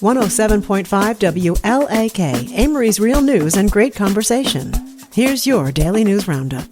107.5 WLAK, Amory's Real News and Great Conversation. Here's your Daily News Roundup.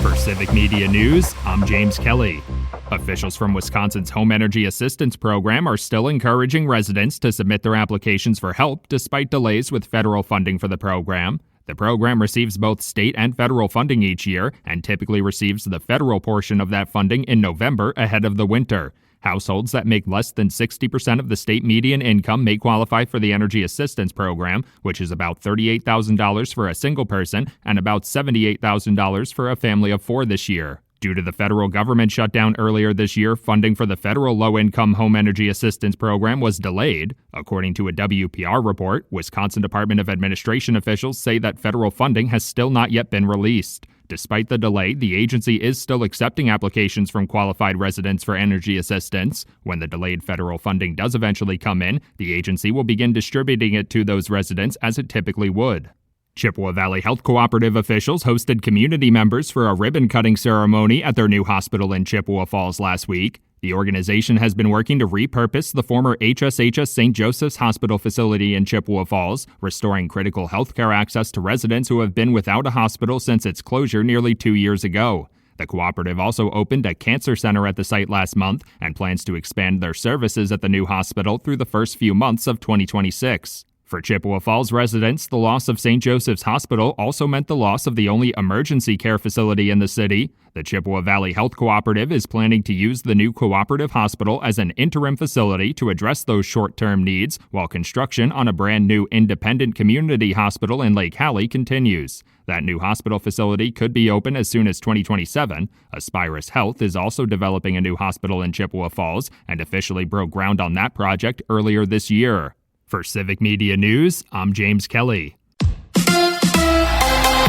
For Civic Media News, I'm James Kelly. Officials from Wisconsin's Home Energy Assistance Program are still encouraging residents to submit their applications for help despite delays with federal funding for the program. The program receives both state and federal funding each year and typically receives the federal portion of that funding in November ahead of the winter. Households that make less than 60% of the state median income may qualify for the Energy Assistance Program, which is about $38,000 for a single person and about $78,000 for a family of four this year. Due to the federal government shutdown earlier this year, funding for the federal low-income home energy assistance program was delayed. According to a WPR report, Wisconsin Department of Administration officials say that federal funding has still not yet been released. Despite the delay, the agency is still accepting applications from qualified residents for energy assistance. When the delayed federal funding does eventually come in, the agency will begin distributing it to those residents as it typically would. Chippewa Valley Health Cooperative officials hosted community members for a ribbon-cutting ceremony at their new hospital in Chippewa Falls last week. The organization has been working to repurpose the former HSHS St. Joseph's Hospital facility in Chippewa Falls, restoring critical healthcare access to residents who have been without a hospital since its closure nearly 2 years ago. The cooperative also opened a cancer center at the site last month and plans to expand their services at the new hospital through the first few months of 2026. For Chippewa Falls residents, the loss of St. Joseph's Hospital also meant the loss of the only emergency care facility in the city. The Chippewa Valley Health Cooperative is planning to use the new cooperative hospital as an interim facility to address those short-term needs, while construction on a brand new independent community hospital in Lake Hallie continues. That new hospital facility could be open as soon as 2027. Aspirus Health is also developing a new hospital in Chippewa Falls and officially broke ground on that project earlier this year. For Civic Media News, I'm James Kelly.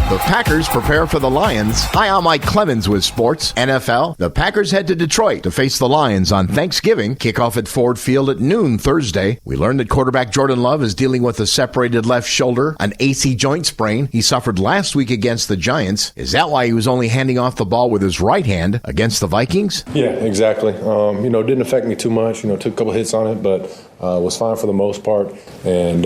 The Packers prepare for the Lions. Hi, I'm Mike Clemens with Sports. NFL, the Packers head to Detroit to face the Lions on Thanksgiving. Kickoff at Ford Field at noon Thursday. We learned that quarterback Jordan Love is dealing with a separated left shoulder, an AC joint sprain he suffered last week against the Giants. Is that why he was only handing off the ball with his right hand against the Vikings? Yeah, exactly. Didn't affect me too much. Took a couple hits on it, but was fine for the most part. And,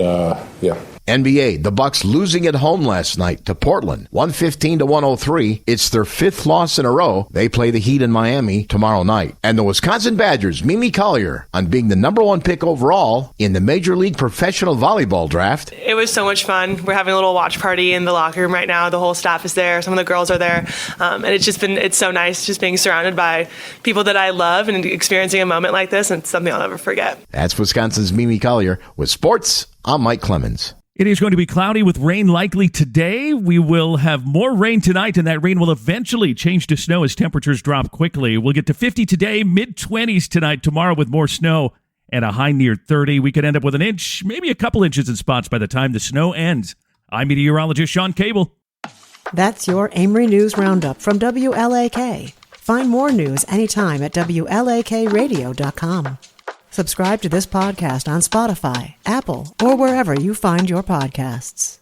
NBA, the Bucks losing at home last night to Portland, 115-103. It's their fifth loss in a row. They play the Heat in Miami tomorrow night. And the Wisconsin Badgers, Mimi Collier, on being the number one pick overall in the Major League Professional Volleyball Draft. It was so much fun. We're having a little watch party in the locker room right now. The whole staff is there. Some of the girls are there. And it's so nice just being surrounded by people that I love and experiencing a moment like this. And it's something I'll never forget. That's Wisconsin's Mimi Collier. With sports, I'm Mike Clemens. It is going to be cloudy with rain likely today. We will have more rain tonight, and that rain will eventually change to snow as temperatures drop quickly. We'll get to 50 today, mid-20s tonight, tomorrow with more snow and a high near 30. We could end up with an inch, maybe a couple inches in spots by the time the snow ends. I'm meteorologist Sean Cable. That's your Amory News Roundup from WLAK. Find more news anytime at WLAKradio.com. Subscribe to this podcast on Spotify, Apple, or wherever you find your podcasts.